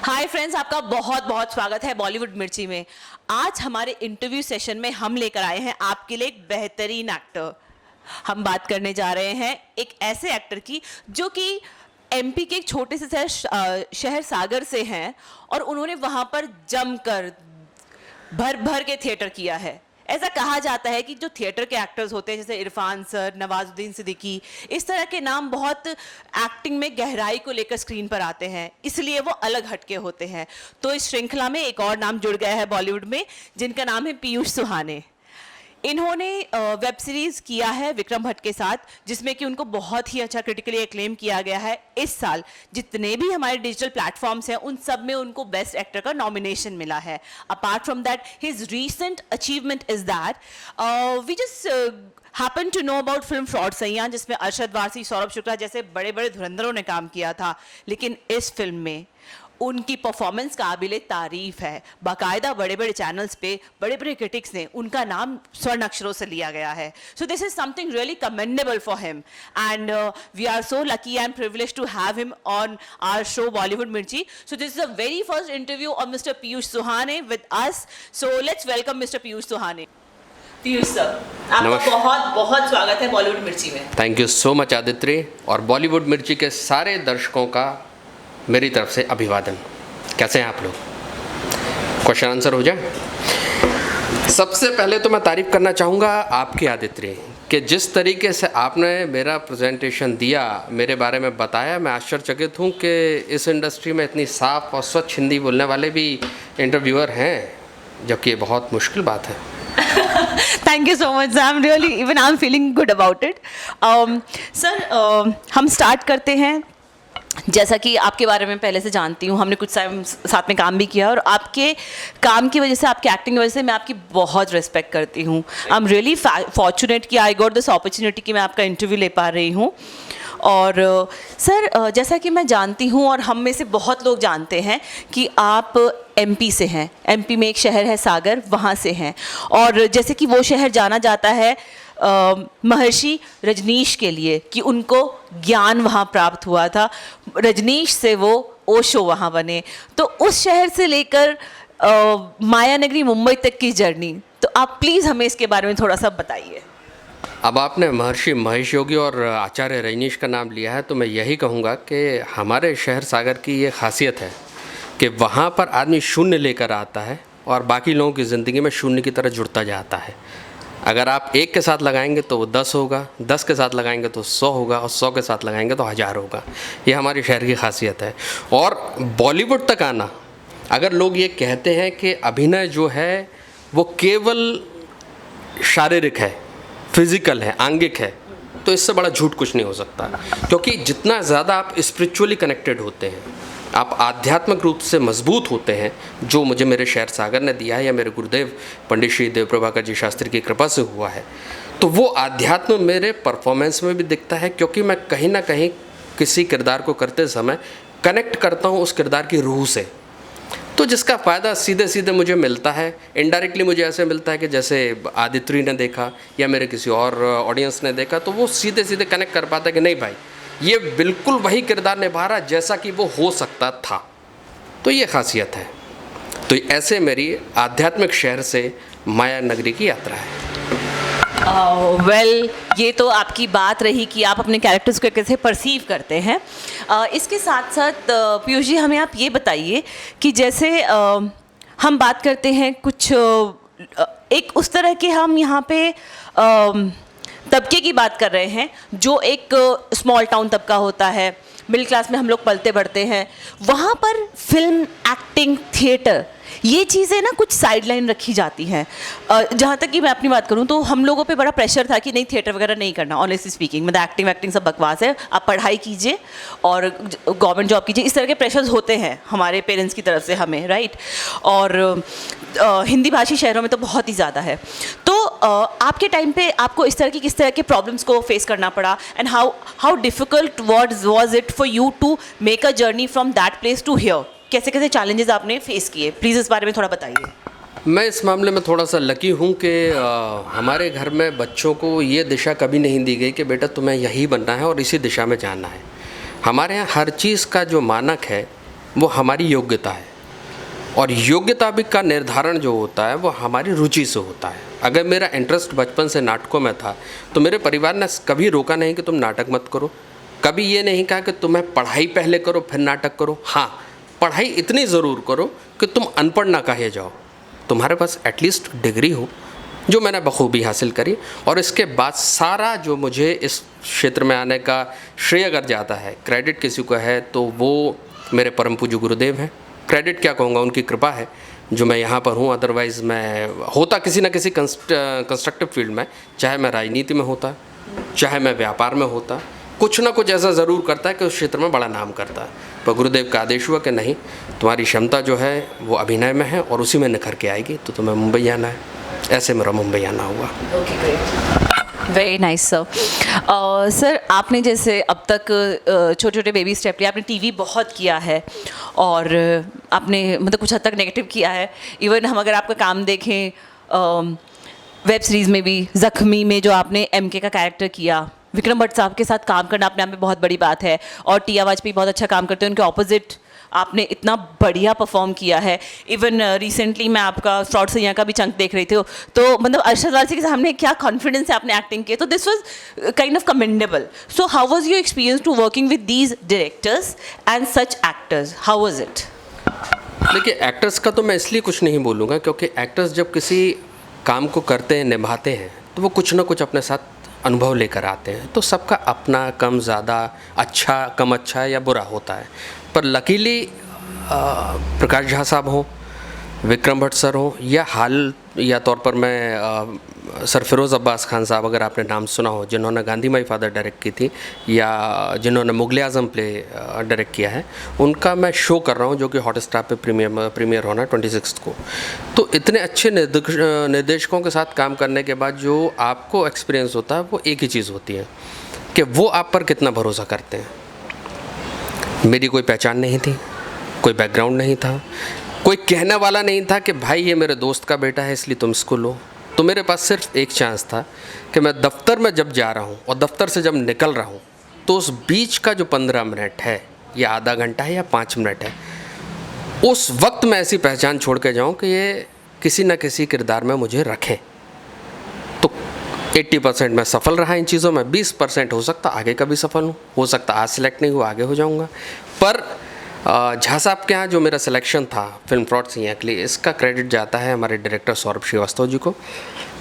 Hi friends, आपका बहुत बहुत स्वागत है बॉलीवुड मिर्ची में। आज हमारे इंटरव्यू सेशन में हम लेकर आए हैं आपके लिए एक बेहतरीन एक्टर। हम बात करने जा रहे हैं एक ऐसे एक्टर की जो कि एमपी के एक छोटे से शहर सागर से हैं और उन्होंने वहां पर जमकर भर भर के थिएटर किया है। ऐसा कहा जाता है कि जो थिएटर के एक्टर्स होते हैं जैसे इरफान सर, नवाजुद्दीन सिद्दीकी, इस तरह के नाम बहुत एक्टिंग में गहराई को लेकर स्क्रीन पर आते हैं, इसलिए वो अलग हटके होते हैं। तो इस श्रृंखला में एक और नाम जुड़ गया है बॉलीवुड में, जिनका नाम है पीयूष सुहाने। इन्होंने वेब सीरीज किया है विक्रम भट्ट के साथ, जिसमें कि उनको बहुत ही अच्छा क्रिटिकली एक्लेम किया गया है। इस साल जितने भी हमारे डिजिटल प्लेटफॉर्म्स हैं उन सब में उनको बेस्ट एक्टर का नॉमिनेशन मिला है। Apart from that, his recent achievement is that we just happen to know about film fraud Saiyaan, जिसमें अरशद वारसी, सौरभ शुक्ला जैसे बड़े बड़े धुरंधरों ने काम किया था। लेकिन इस फिल्म में उनकी परफॉर्मेंस काबिले तारीफ है। बाकायदा बड़े बड़े चैनल्स पे बड़े बड़े क्रिटिक्स ने उनका नाम स्वर्ण अक्षरों से लिया गया है। So this is something really commendable for him and we are so lucky and privilege to have him on our show Bollywood Mirchi. So this is the very first interview of mister Piyush Suhane with us. So let's welcome mister Piyush Suhane. Piyush sir, आपका बहुत बहुत स्वागत है बॉलीवुड मिर्ची में। Thank you so much Aditya, और बॉलीवुड मिर्ची के सारे दर्शकों का मेरी तरफ से अभिवादन। कैसे हैं आप लोग? क्वेश्चन आंसर हो जाए। सबसे पहले तो मैं तारीफ़ करना चाहूँगा आपके आदित्य कि जिस तरीके से आपने मेरा प्रेजेंटेशन दिया, मेरे बारे में बताया, मैं आश्चर्यचकित हूँ कि इस इंडस्ट्री में इतनी साफ और स्वच्छ हिंदी बोलने वाले भी इंटरव्यूअर हैं, जबकि ये बहुत मुश्किल बात है। Thank you so much, Sam. Really, even I'm feeling good about it. Sir, हम स्टार्ट करते हैं। जैसा कि आपके बारे में पहले से जानती हूँ, हमने कुछ टाइम साथ में काम भी किया और आपके काम की वजह से, आपके एक्टिंग की वजह से मैं आपकी बहुत रिस्पेक्ट करती हूँ। आई एम रियली फॉर्चुनेट कि आई गॉट दिस अपॉर्चुनिटी कि मैं आपका इंटरव्यू ले पा रही हूँ। और सर, जैसा कि मैं जानती हूँ और हम में से बहुत लोग जानते हैं कि आप एमपी से हैं। एमपी में एक शहर है सागर, वहाँ से हैं। और जैसे कि वो शहर जाना जाता है महर्षि रजनीश के लिए कि उनको ज्ञान वहाँ प्राप्त हुआ था, रजनीश से वो ओशो वहाँ बने। तो उस शहर से लेकर माया नगरी मुंबई तक की जर्नी, तो आप प्लीज़ हमें इसके बारे में थोड़ा सा बताइए। अब आपने महर्षि महेश योगी और आचार्य रजनीश का नाम लिया है, तो मैं यही कहूँगा कि हमारे शहर सागर की ये खासियत है कि वहाँ पर आदमी शून्य लेकर आता है और बाकी लोगों की ज़िंदगी में शून्य की तरह जुड़ता जाता है। अगर आप 1 के साथ लगाएंगे तो वो 10 होगा, 10 के साथ लगाएंगे तो 100 होगा, और 100 के साथ लगाएंगे तो 1000 होगा। ये हमारे शहर की खासियत है। और बॉलीवुड तक आना, अगर लोग ये कहते हैं कि अभिनय जो है वो केवल शारीरिक है, फिज़िकल है, आंगिक है, तो इससे बड़ा झूठ कुछ नहीं हो सकता। क्योंकि जितना ज़्यादा आप स्पिरिचुअली कनेक्टेड होते हैं, आप आध्यात्मिक रूप से मजबूत होते हैं, जो मुझे मेरे शहर सागर ने दिया है या मेरे गुरुदेव पंडित श्री देव प्रभाकर जी शास्त्री की कृपा से हुआ है, तो वो आध्यात्म मेरे परफॉर्मेंस में भी दिखता है। क्योंकि मैं कहीं ना कहीं किसी किरदार को करते समय कनेक्ट करता हूँ उस किरदार की रूह से, तो जिसका फ़ायदा सीधे सीधे मुझे मिलता है। इनडायरेक्टली मुझे ऐसे मिलता है कि जैसे आदित्य ने देखा या मेरे किसी और ऑडियंस ने देखा, तो वो सीधे सीधे कनेक्ट कर पाता है कि नहीं भाई, ये बिल्कुल वही किरदार निभा रहा जैसा कि वो हो सकता था। तो ये खासियत है। तो ऐसे मेरी आध्यात्मिक शहर से माया नगरी की यात्रा है। वेल, ये तो आपकी बात रही कि आप अपने कैरेक्टर्स को कैसे परसीव करते हैं। इसके साथ साथ पीयूष जी, हमें आप ये बताइए कि जैसे हम बात करते हैं कुछ एक उस तरह के, हम यहाँ पे तबके की बात कर रहे हैं जो एक स्मॉल टाउन तबका होता है, मिडिल क्लास में हम लोग पलते बढ़ते हैं। वहाँ पर फिल्म, एक्टिंग, थिएटर, ये चीज़ें ना कुछ साइडलाइन रखी जाती हैं। जहाँ तक कि मैं अपनी बात करूँ तो हम लोगों पे बड़ा प्रेशर था कि नहीं, थिएटर वगैरह नहीं करना। ऑनेस्टली स्पीकिंग, मतलब एक्टिंग वैक्टिंग सब बकवास है, आप पढ़ाई कीजिए और गवर्नमेंट जॉब कीजिए। इस तरह के प्रेशर्स होते हैं हमारे पेरेंट्स की तरफ से हमें, राइट। और हिंदी भाषी शहरों में तो बहुत ही ज़्यादा है। तो आपके टाइम पे आपको इस तरह की किस तरह के प्रॉब्लम्स को फेस करना पड़ा, and how difficult was it for you to make a journey from that place to here? कैसे कैसे चैलेंजेस आपने फेस किए, प्लीज़ इस बारे में थोड़ा बताइए। मैं इस मामले में थोड़ा सा लकी हूँ कि हमारे घर में बच्चों को ये दिशा कभी नहीं दी गई कि बेटा तुम्हें यही बनना है और इसी दिशा में जाना है। हमारे यहाँ हर चीज़ का जो मानक है वो हमारी योग्यता है, और योग्यता भी का निर्धारण जो होता है वो हमारी रुचि से होता है। अगर मेरा इंटरेस्ट बचपन से नाटकों में था तो मेरे परिवार ने कभी रोका नहीं कि तुम नाटक मत करो, कभी ये नहीं कहा कि तुम्हें पढ़ाई पहले करो फिर नाटक करो। हाँ, पढ़ाई इतनी ज़रूर करो कि तुम अनपढ़ ना कहे जाओ, तुम्हारे पास एटलीस्ट डिग्री हो, जो मैंने बखूबी हासिल करी। और इसके बाद सारा जो मुझे इस क्षेत्र में आने का श्रेय अगर जाता है, क्रेडिट किसी को है तो वो मेरे परम पूज्य गुरुदेव हैं। क्रेडिट क्या कहूँगा, उनकी कृपा है जो मैं यहाँ पर हूँ। अदरवाइज़ मैं होता किसी न किसी कंस्ट्रक्टिव फील्ड में, चाहे मैं राजनीति में होता, चाहे मैं व्यापार में होता, कुछ ना कुछ ऐसा ज़रूर करता है कि उस क्षेत्र में बड़ा नाम करता है। पर गुरुदेव का आदेश हुआ कि नहीं, तुम्हारी क्षमता जो है वो अभिनय में है और उसी में निखर के आएगी, तो तुम्हें मुंबई आना है। ऐसे मेरा मुंबई आना हुआ। Okay, great, very nice sir. Sir, आपने जैसे अब तक छोटे छोटे बेबी स्टेप लिया, आपने टीवी बहुत किया है और आपने मतलब कुछ हद तक नेगेटिव किया है। इवन हम अगर आपका काम देखें वेब सीरीज़ में भी, ज़ख्मी में जो आपने MK का कैरेक्टर किया, विक्रम भट्ट साहब के साथ काम करना अपने आप में बहुत बड़ी बात है। और टिया वाजपेयी बहुत अच्छा काम करते हैं, उनके ऑपोजिट आपने इतना बढ़िया परफॉर्म किया है। इवन रिसेंटली मैं आपका शॉर्ट सैया का भी चंक देख रही थी, तो मतलब अरशद वारसी के सामने क्या कॉन्फिडेंस है आपने एक्टिंग किया, तो this was kind of commendable. So how was your experience to working with these directors and such actors, how was it? देखिए, एक्टर्स का तो मैं इसलिए कुछ नहीं बोलूँगा क्योंकि एक्टर्स जब किसी काम को करते हैं, निभाते हैं, तो वो कुछ ना कुछ अपने साथ अनुभव लेकर आते हैं। तो सबका अपना कम ज़्यादा, अच्छा कम अच्छा या बुरा होता है। पर लकीली प्रकाश झा साहब हों, विक्रम भट्ट सर हों, या हाल या तौर पर मैं सर फिरोज़ अब्बास खान साहब, अगर आपने नाम सुना हो, जिन्होंने गांधी माई फादर डायरेक्ट की थी या जिन्होंने मुगल आज़म प्ले डायरेक्ट किया है, उनका मैं शो कर रहा हूँ जो कि हॉटस्टार पे प्रीमियर होना 26 को। तो इतने अच्छे निर्देशकों के साथ काम करने के बाद जो आपको एक्सपीरियंस होता है वो एक ही चीज़ होती है कि वो आप पर कितना भरोसा करते हैं। मेरी कोई पहचान नहीं थी, कोई बैकग्राउंड नहीं था, कोई कहने वाला नहीं था कि भाई ये मेरे दोस्त का बेटा है इसलिए तुम इसको लो। तो मेरे पास सिर्फ एक चांस था कि मैं दफ्तर में जब जा रहा हूँ और दफ्तर से जब निकल रहा हूँ, तो उस बीच का जो 15 मिनट है या आधा घंटा है या 5 मिनट है, उस वक्त मैं ऐसी पहचान छोड़ के जाऊँ कि ये किसी न किसी किरदार में मुझे रखें। तो 80% मैं सफल रहा इन चीज़ों में, 20% हो सकता आगे कभी सफल हूँ, हो सकता आज सिलेक्ट नहीं हुआ, आगे हो जाऊँगा। पर झा साहब के यहाँ जो मेरा सिलेक्शन था फिल्म फ्रॉड सैया के लिए, इसका क्रेडिट जाता है हमारे डायरेक्टर सौरभ श्रीवास्तव जी को,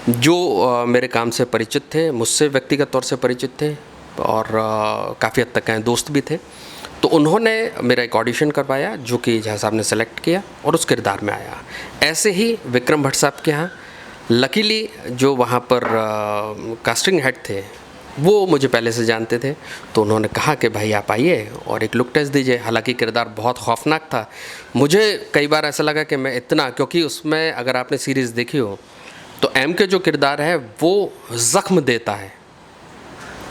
जो मेरे काम से परिचित थे, मुझसे व्यक्तिगत तौर से परिचित थे और काफ़ी हद तक दोस्त भी थे। तो उन्होंने मेरा एक ऑडिशन करवाया जो कि झा साहब ने सेलेक्ट किया और उस किरदार में आया। ऐसे ही विक्रम भट्ट साहब के यहाँ लकीली जो वहाँ पर कास्टिंग हेड थे वो मुझे पहले से जानते थे, तो उन्होंने कहा कि भाई आप आइए और एक लुक टेस्ट दीजिए। हालांकि किरदार बहुत खौफनाक था, मुझे कई बार ऐसा लगा कि मैं इतना, क्योंकि उसमें अगर आपने सीरीज़ देखी हो तो MK जो किरदार है वो ज़ख्म देता है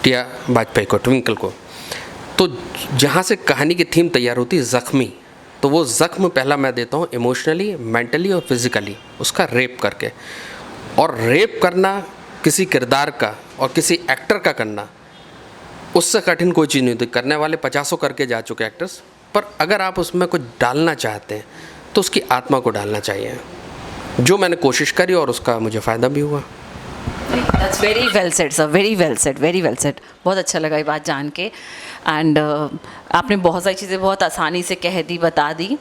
टिया वाजपेयी को, ट्विंकल को। तो जहाँ से कहानी की थीम तैयार होती है ज़ख्मी, तो वो ज़ख्म पहला मैं देता हूँ इमोशनली, मेंटली और फिज़िकली, उसका रेप करके। और रेप करना किसी किरदार का और किसी एक्टर का करना, उससे कठिन कोई चीज़ नहीं होती। करने वाले 50 करके जा चुके एक्टर्स, पर अगर आप उसमें कुछ डालना चाहते हैं तो उसकी आत्मा को डालना चाहिए, जो मैंने कोशिश करी और उसका मुझे फ़ायदा भी हुआ। That's very well said sir, very well said, very well said. बहुत अच्छा लगा ये बात जान के। एंड आपने बहुत सारी चीज़ें बहुत आसानी से कह दी, बता दी।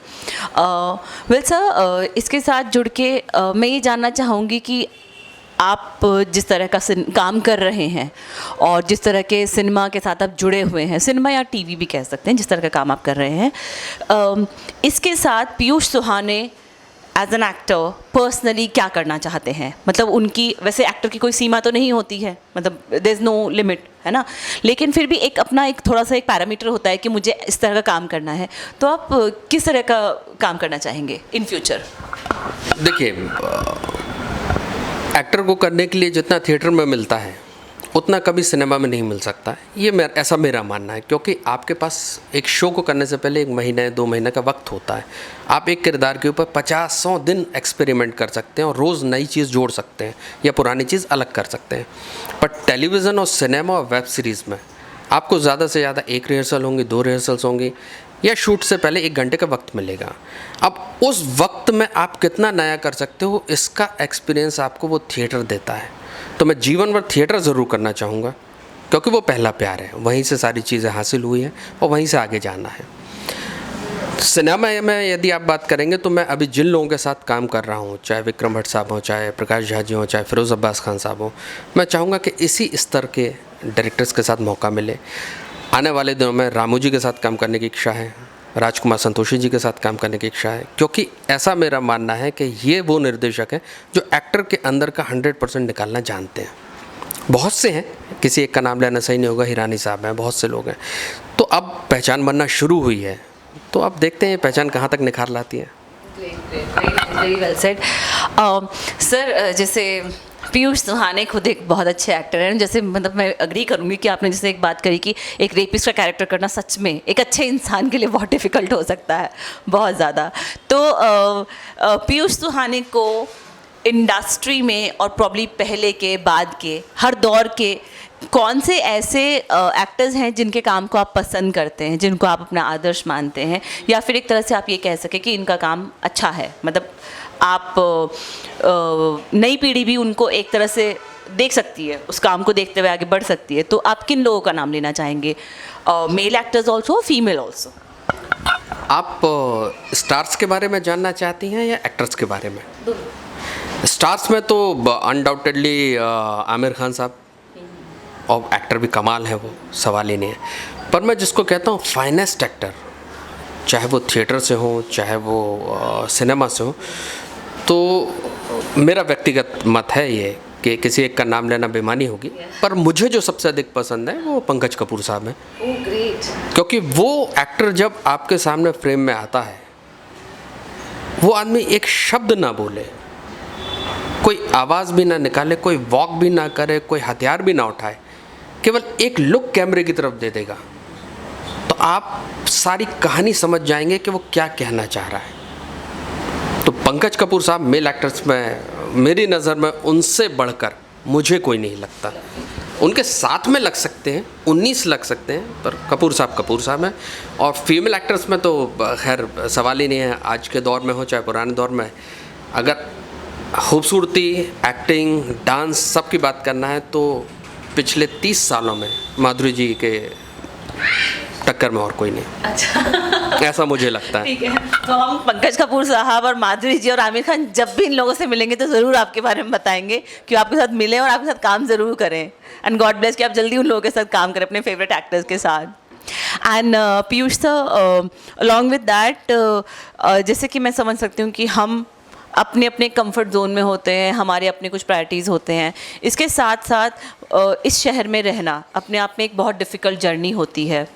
वेल सर, इसके साथ जुड़ के मैं ये जानना चाहूँगी कि आप जिस तरह का काम कर रहे हैं और जिस तरह के सिनेमा के साथ आप जुड़े हुए हैं, सिनेमा या टीवी भी कह सकते हैं, जिस तरह का काम आप कर रहे हैं, इसके साथ पीयूष सुहाने एज एन एक्टर पर्सनली क्या करना चाहते हैं? मतलब उनकी, वैसे एक्टर की कोई सीमा तो नहीं होती है, मतलब देयर इज़ नो लिमिट, है ना, लेकिन फिर भी एक अपना एक थोड़ा सा एक पैरामीटर होता है कि मुझे इस तरह का काम करना है। तो आप किस तरह का काम करना चाहेंगे इन फ्यूचर? देखिए, एक्टर को करने के लिए जितना थिएटर में मिलता है उतना कभी सिनेमा में नहीं मिल सकता है, ये ऐसा मेरा मानना है। क्योंकि आपके पास एक शो को करने से पहले 1 महीने 2 महीने का वक्त होता है। आप एक किरदार के ऊपर 50-100 दिन एक्सपेरिमेंट कर सकते हैं और रोज़ नई चीज़ जोड़ सकते हैं या पुरानी चीज़ अलग कर सकते हैं। पर टेलीविज़न और सिनेमा और वेब सीरीज़ में आपको ज़्यादा से ज़्यादा 1 रिहर्सल होंगी, 2 रिहर्सल्स होंगी, या शूट से पहले 1 घंटे का वक्त मिलेगा। अब उस वक्त में आप कितना नया कर सकते हो, इसका एक्सपीरियंस आपको वो थिएटर देता है। तो मैं जीवन भर थिएटर ज़रूर करना चाहूँगा, क्योंकि वो पहला प्यार है, वहीं से सारी चीज़ें हासिल हुई हैं और वहीं से आगे जाना है। सिनेमा में यदि आप बात करेंगे तो मैं अभी जिन लोगों के साथ काम कर रहा हूँ, चाहे विक्रम भट्ट साहब हों, चाहे प्रकाश झा जी हों, चाहे फिरोज़ अब्बास खान साहब हों, मैं चाहूँगा कि इसी स्तर के डायरेक्टर्स के साथ मौका मिले। आने वाले दिनों में रामू जी के साथ काम करने की इच्छा है, राजकुमार संतोषी जी के साथ काम करने की इच्छा है, क्योंकि ऐसा मेरा मानना है कि ये वो निर्देशक हैं जो एक्टर के अंदर का 100% निकालना जानते हैं। बहुत से हैं, किसी एक का नाम लेना सही नहीं होगा, हिरानी साहब हैं, बहुत से लोग हैं। तो अब पहचान बनना शुरू हुई है, तो अब देखते हैं पहचान कहाँ तक निखार लाती है। Very well said sir. जैसे पीयूष सुहाने खुद एक बहुत अच्छे एक्टर हैं, जैसे मतलब मैं अग्री करूँगी कि आपने जैसे एक बात करी कि एक रेपिस्ट का कैरेक्टर करना सच में एक अच्छे इंसान के लिए बहुत डिफ़िकल्ट हो सकता है, बहुत ज़्यादा। तो पीयूष सुहाने को इंडस्ट्री में और प्रॉब्ली पहले के बाद के हर दौर के कौन से ऐसे एक्टर्स हैं जिनके काम को आप पसंद करते हैं, जिनको आप अपना आदर्श मानते हैं, या फिर एक तरह से आप ये कह सकें कि इनका काम अच्छा है, मतलब आप नई पीढ़ी भी उनको एक तरह से देख सकती है, उस काम को देखते हुए आगे बढ़ सकती है। तो आप किन लोगों का नाम लेना चाहेंगे, male actors also, female also? आप स्टार्स के बारे में जानना चाहती हैं या एक्टर्स के बारे में? स्टार्स में तो अनडाउटेडली आमिर खान साहब, और एक्टर भी कमाल है, वो सवाल ही नहीं है। पर मैं जिसको कहता हूँ फाइनेस्ट एक्टर, चाहे वो थिएटर से हो, चाहे वो सिनेमा से हो, तो मेरा व्यक्तिगत मत है ये कि किसी एक का नाम लेना बेईमानी होगी, पर मुझे जो सबसे अधिक पसंद है वो पंकज कपूर साहब हैं। Oh great. क्योंकि वो एक्टर जब आपके सामने फ्रेम में आता है, वो आदमी एक शब्द ना बोले, कोई आवाज़ भी ना निकाले, कोई वॉक भी ना करे, कोई हथियार भी ना उठाए, केवल एक लुक कैमरे की तरफ दे देगा, तो आप सारी कहानी समझ जाएंगे कि वो क्या कहना चाह रहा है। तो पंकज कपूर साहब मेल एक्टर्स में मेरी नज़र में उनसे बढ़कर मुझे कोई नहीं लगता। उनके साथ में लग सकते हैं, 19 लग सकते हैं, पर कपूर साहब हैं। और फीमेल एक्टर्स में तो खैर सवाल ही नहीं है, आज के दौर में हो चाहे पुराने दौर में, अगर खूबसूरती, एक्टिंग, डांस सब की बात करना है तो पिछले 30 सालों में माधुरी जी के टक्कर में और कोई नहीं। अच्छा, ऐसा मुझे लगता है। ठीक है, तो हम पंकज कपूर साहब और माधुरी जी और आमिर खान जब भी इन लोगों से मिलेंगे तो ज़रूर आपके बारे में बताएंगे कि आपके साथ मिलें और आपके साथ काम ज़रूर करें। एंड गॉड ब्लेस कि आप जल्दी उन लोगों के साथ काम करें, अपने फेवरेट एक्टर्स के साथ। And Piyush sir, along with that, जैसे कि मैं समझ सकती हूँ कि हम अपने अपने कंफर्ट जोन में होते हैं, हमारे अपने कुछ प्रायोरिटीज़ होते हैं। इसके साथ साथ इस शहर में रहना अपने आप में एक बहुत डिफ़िकल्ट जर्नी होती है,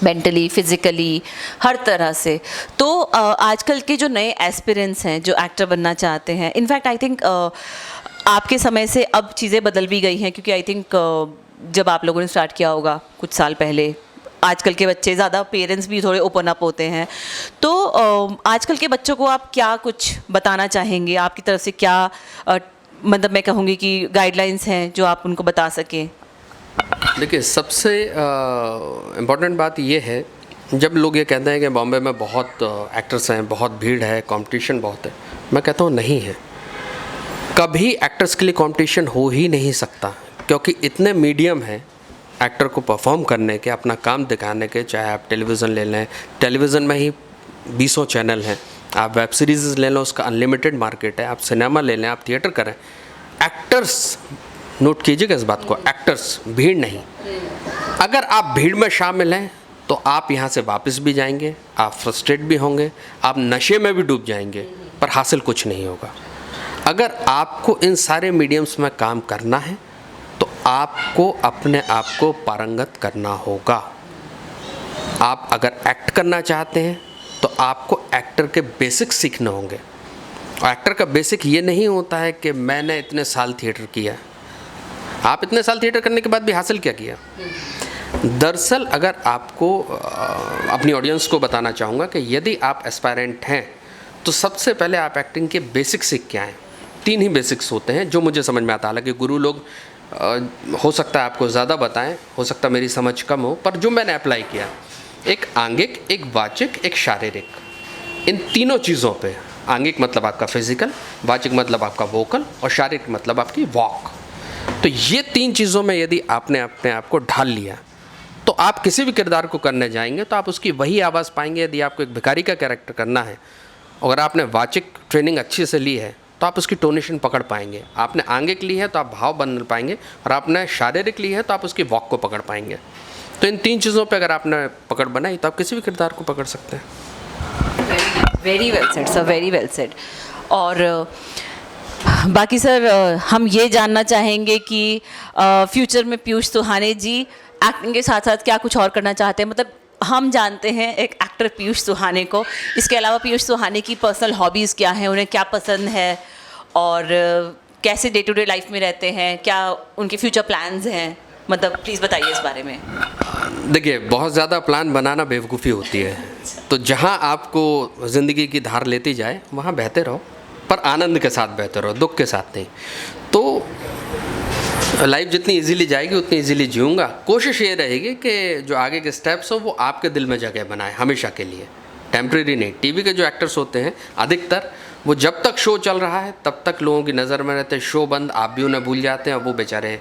मेंटली, फिज़िकली, हर तरह से। तो आजकल के जो नए एस्पिरेंट्स हैं जो एक्टर बनना चाहते हैं, इनफैक्ट आई थिंक आपके समय से अब चीज़ें बदल भी गई हैं, क्योंकि आई थिंक जब आप लोगों ने स्टार्ट किया होगा कुछ साल पहले, आजकल के बच्चे ज़्यादा, पेरेंट्स भी थोड़े ओपन अप होते हैं। तो आजकल के बच्चों को आप क्या कुछ बताना चाहेंगे, आपकी तरफ से क्या मतलब मैं कहूँगी कि गाइडलाइंस हैं जो आप उनको बता सकें? देखिए, सबसे इम्पोर्टेंट बात ये है, जब लोग ये कहते हैं कि बॉम्बे में बहुत एक्टर्स हैं, बहुत भीड़ है, कंपटीशन बहुत है, मैं कहता हूँ नहीं है। कभी एक्टर्स के लिए कंपटीशन हो ही नहीं सकता, क्योंकि इतने मीडियम हैं एक्टर को परफॉर्म करने के, अपना काम दिखाने के। चाहे आप टेलीविज़न ले लें, टेलीविज़न में ही 20 चैनल हैं, आप वेब सीरीज़ ले लें, उसका अनलिमिटेड मार्केट है, आप सिनेमा ले लें, आप थिएटर करें, एक्टर्स, नोट कीजिएगा इस बात को, एक्टर्स, भीड़ नहीं। अगर आप भीड़ में शामिल हैं तो आप यहाँ से वापस भी जाएंगे, आप फ्रस्ट्रेट भी होंगे, आप नशे में भी डूब जाएंगे, पर हासिल कुछ नहीं होगा। अगर आपको इन सारे मीडियम्स में काम करना है तो आपको अपने आप को पारंगत करना होगा। आप अगर एक्ट करना चाहते हैं तो आपको एक्टर के बेसिक्स सीखने होंगे। और एक्टर का बेसिक ये नहीं होता है कि मैंने इतने साल थिएटर किया। आप इतने साल थिएटर करने के बाद भी हासिल क्या किया? दरअसल अगर आपको अपनी ऑडियंस को बताना चाहूँगा कि यदि आप एस्पायरेंट हैं तो सबसे पहले आप एक्टिंग के बेसिक्स सीख के आएँ। 3 ही बेसिक्स होते हैं जो मुझे समझ में आता है। हालांकि गुरु लोग हो सकता है आपको ज़्यादा बताएं, हो सकता है मेरी समझ कम हो, पर जो मैंने अप्लाई किया, एक आंगिक, एक वाचिक, एक शारीरिक, इन तीनों चीज़ों पे, आंगिक मतलब आपका फिजिकल, वाचिक मतलब आपका वोकल और शारीरिक मतलब आपकी वॉक, तो ये 3 चीज़ों में यदि आपने अपने आप को ढाल लिया तो आप किसी भी किरदार को करने जाएंगे तो आप उसकी वही आवाज़ पाएंगे। यदि आपको एक भिखारी का कैरेक्टर करना है, अगर आपने वाचिक ट्रेनिंग अच्छी से ली है तो आप उसकी टोनेशन पकड़ पाएंगे, आपने आंगिक ली है तो आप भाव बन पाएंगे, और आपने शारीरिक ली है तो आप उसकी वॉक को पकड़ पाएंगे। तो इन 3 चीज़ों पे अगर आपने पकड़ बनाई तो आप किसी भी किरदार को पकड़ सकते हैं। Very well said sir, very well said. और बाकी सर हम ये जानना चाहेंगे कि फ्यूचर में पीयूष सुहाने जी एक्टिंग के साथ साथ क्या कुछ और करना चाहते हैं। मतलब हम जानते हैं एक एक्टर पीयूष सुहाने को, इसके अलावा पीयूष सुहाने की पर्सनल हॉबीज़ क्या हैं, उन्हें क्या पसंद है और कैसे डे टू डे लाइफ में रहते हैं, क्या उनके फ्यूचर प्लान्स हैं, मतलब प्लीज़ बताइए इस बारे में। देखिए, बहुत ज़्यादा प्लान बनाना बेवकूफ़ी होती है, तो जहाँ आपको ज़िंदगी की धार लेती जाए वहाँ बहते रहो, पर आनंद के साथ बहते रहो, दुख के साथ नहीं। तो लाइफ जितनी इजीली जाएगी उतनी इजीली जीऊँगा। कोशिश ये रहेगी कि जो आगे के स्टेप्स हो वो आपके दिल में जगह बनाए हमेशा के लिए, टेम्प्रेरी नहीं। टीवी के जो एक्टर्स होते हैं अधिकतर, वो जब तक शो चल रहा है तब तक लोगों की नज़र में रहते हैं, शो बंद आप भी उन्हें भूल जाते हैं और वो बेचारे।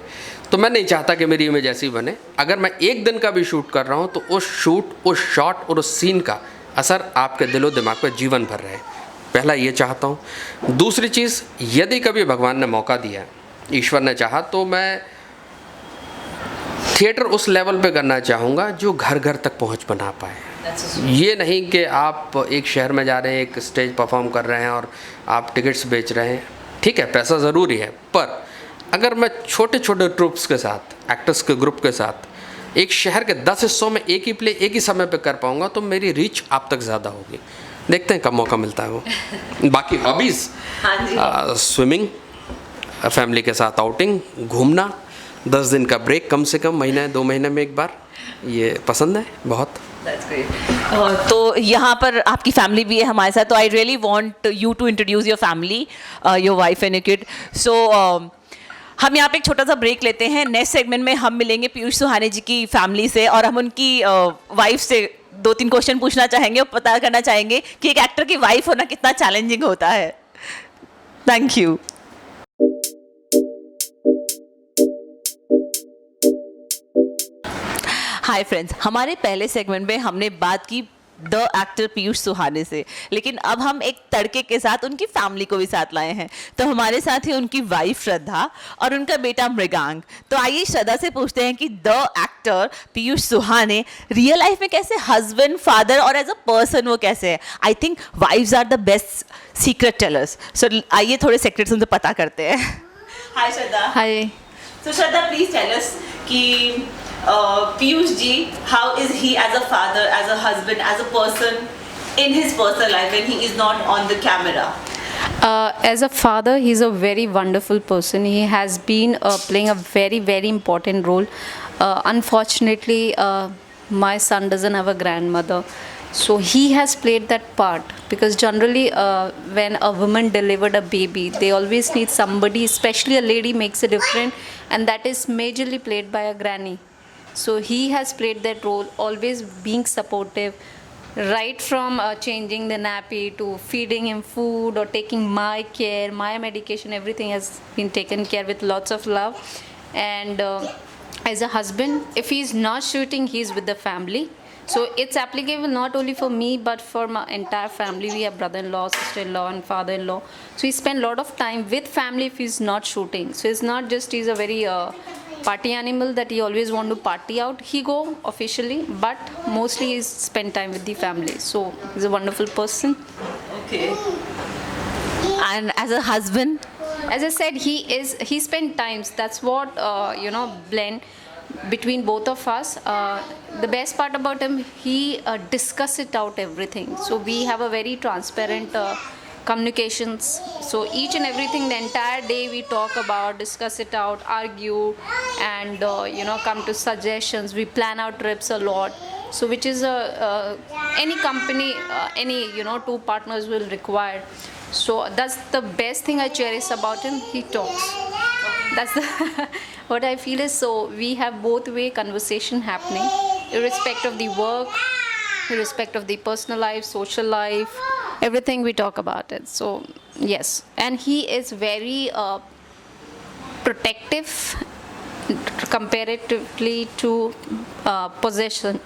तो मैं नहीं चाहता कि मेरी इमेज ऐसी बने। अगर मैं एक दिन का भी शूट कर रहा हूँ तो उस शूट, उस शॉट और उस सीन का असर आपके दिलो दिमाग पर जीवन भर रहे, पहला ये चाहता हूँ। दूसरी चीज़, यदि कभी भगवान ने मौका दिया, ईश्वर ने चाहा, तो मैं थिएटर उस लेवल पे करना चाहूँगा जो घर घर तक पहुँच बना पाए। ये नहीं कि आप एक शहर में जा रहे हैं, एक स्टेज परफॉर्म कर रहे हैं और आप टिकट्स बेच रहे हैं। ठीक है, पैसा ज़रूरी है, पर अगर मैं छोटे छोटे ट्रूप्स के साथ, एक्टर्स के ग्रुप के साथ एक शहर के 10 हिस्सों में एक ही प्ले एक ही समय पे कर पाऊँगा तो मेरी रीच आप तक ज़्यादा होगी। देखते हैं कब मौका मिलता है वो। बाकी हॉबीज़, स्विमिंग, फैमिली के साथ आउटिंग, घूमना, 10 दिन का ब्रेक कम से कम, महीने 2 महीने में एक बार, ये पसंद है बहुत। तो यहाँ पर आपकी फैमिली भी है हमारे साथ, तो I really want you to introduce your family, your wife and your kid. So हम यहाँ पे एक छोटा सा ब्रेक लेते हैं। नेक्स्ट सेगमेंट में हम मिलेंगे पीयूष सुहाने जी की फैमिली से और हम उनकी वाइफ से 2-3 क्वेश्चन पूछना चाहेंगे और पता करना चाहेंगे कि एक एक्टर की वाइफ होना कितना चैलेंजिंग होता है। Thank you. हाय फ्रेंड्स, हमारे पहले सेगमेंट में हमने बात की द एक्टर पीयूष सुहाने से, लेकिन अब हम एक तड़के के साथ उनकी फैमिली को भी साथ लाए हैं। तो हमारे साथ ही उनकी वाइफ श्रद्धा और उनका बेटा मृगांक। तो आइए श्रद्धा से पूछते हैं कि द एक्टर पीयूष सुहाने रियल लाइफ में कैसे हस्बैंड, फादर और एज अ पर्सन वो कैसे है। I think wifes are the best secret tellers. So आइए थोड़े सीक्रेट्स उनसे पता करते हैं। हाय श्रद्धा। हाय। सो श्रद्धा, प्लीज टेल अस कि Piyush ji, how is he as a father, as a husband, as a person in his personal life when he is not on the camera? As a father, he's a very wonderful person. He has been playing a very, very important role. Unfortunately, my son doesn't have a grandmother. So he has played that part because generally when a woman delivered a baby, they always need somebody, especially a lady makes a difference, and that is majorly played by a granny. So he has played that role, always being supportive, right from changing the nappy to feeding him food or taking my care, my medication, everything has been taken care with lots of love. And as a husband, if he's not shooting, he's with the family. So it's applicable not only for me but for my entire family. We have brother-in-law, sister-in-law and father-in-law. So he spend a lot of time with family if he's not shooting. So it's not just he's a very party animal that he always want to party out. He go officially, but mostly he's spend time with the family. So he's a wonderful person. Okay. And as a husband? As I said, he spend times. That's what blend between both of us. The best part about him, he discuss it out everything. So we have a very transparent communications. So each and everything, the entire day we talk about, discuss it out, argue, and come to suggestions. We plan our trips a lot. So which is any company, any two partners will require. So that's the best thing I cherish about him. He talks. That's the what I feel is, so we have both way conversation happening, irrespective of the work irrespective of the personal life, social life, everything we talk about it. So yes, and he is very protective comparatively to possession.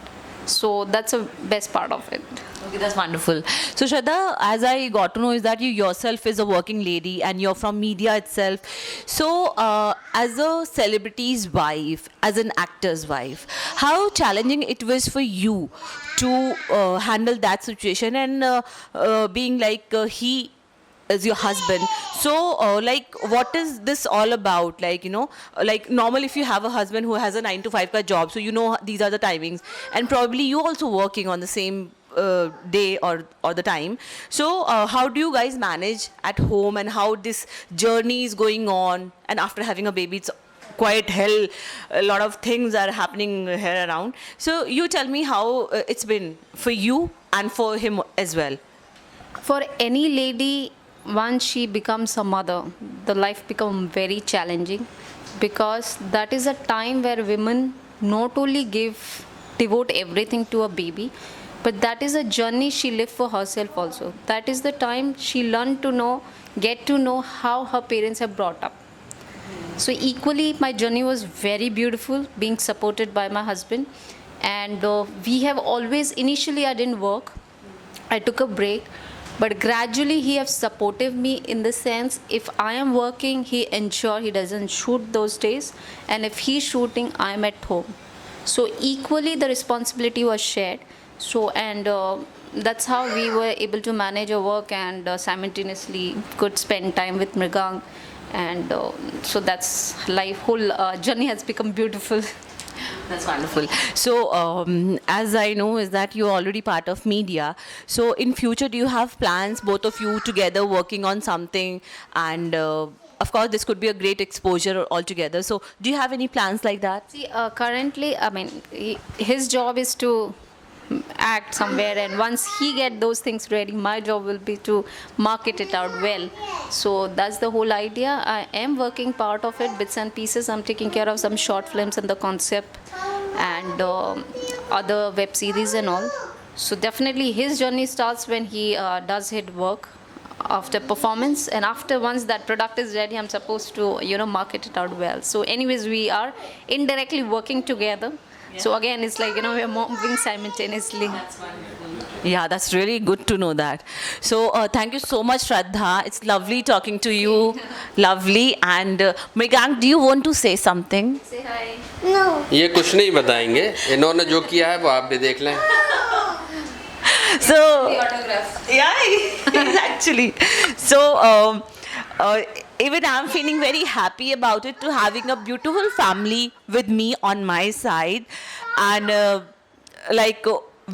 So that's the best part of it. Okay, that's wonderful. So Shraddha, as I got to know is that you yourself is a working lady and you're from media itself. So as a celebrity's wife, as an actor's wife, how challenging it was for you to handle that situation and being like he as your husband. So like what is this all about? Like, you know, like normal if you have a husband who has a 9 to 5 ka job, so you know these are the timings, and probably you also working on the same day or the time. So how do you guys manage at home, and how this journey is going on? And after having a baby, it's quite hell, a lot of things are happening here around. So you tell me how it's been for you and for him as well. For any lady, once she becomes a mother, the life becomes very challenging, because that is a time where women not only devote everything to a baby, but that is a journey she lived for herself also. That is the time she learned to get to know how her parents have brought up. So equally, my journey was very beautiful, being supported by my husband. And we have always, initially I didn't work, I took a break, but gradually he has supported me in the sense, if I am working, he ensure he doesn't shoot those days, and if he's shooting, I'm at home. So equally the responsibility was shared. So and that's how we were able to manage our work and simultaneously could spend time with Mrigang. And so that's life, whole journey has become beautiful. That's wonderful. So, as I know, is that you're already part of media. So, in future, do you have plans, both of you together working on something? And of course, this could be a great exposure altogether. So, do you have any plans like that? See, currently, I mean, his job is to act somewhere, and once he get those things ready, my job will be to market it out well. So that's the whole idea. I am working part of it, bits and pieces. I'm taking care of some short films and the concept, and other web series and all. So definitely his journey starts when he does his work after performance, and after once that product is ready, I'm supposed to market it out well. So anyways, we are indirectly working together. So again, it's like, we're moving simultaneously. Yeah, that's really good to know that. So thank you so much, Shraddha. It's lovely talking to you. Lovely. And Mrigang, do you want to say something? Say hi. ये कुछ नहीं बताएंगे, इन्होंने जो किया है वो आप भी देख लें. So, The autograph. yeah, actually. So, even I'm feeling very happy about it, to having a beautiful family with me on my side, and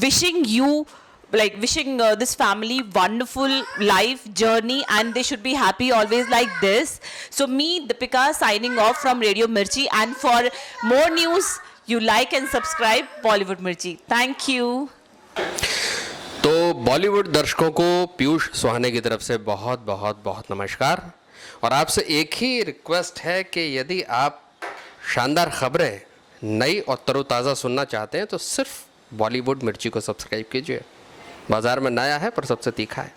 wishing you, wishing this family wonderful life journey, and they should be happy always like this. So me, Deepika, signing off from Radio Mirchi, and for more news, you like and subscribe Bollywood Mirchi. Thank you. तो बॉलीवुड दर्शकों को पीयूष सुहाने की तरफ से बहुत बहुत बहुत नमस्कार. और आपसे एक ही रिक्वेस्ट है कि यदि आप शानदार खबरें नई और तरोताज़ा सुनना चाहते हैं तो सिर्फ बॉलीवुड मिर्ची को सब्सक्राइब कीजिए. बाज़ार में नया है पर सबसे तीखा है.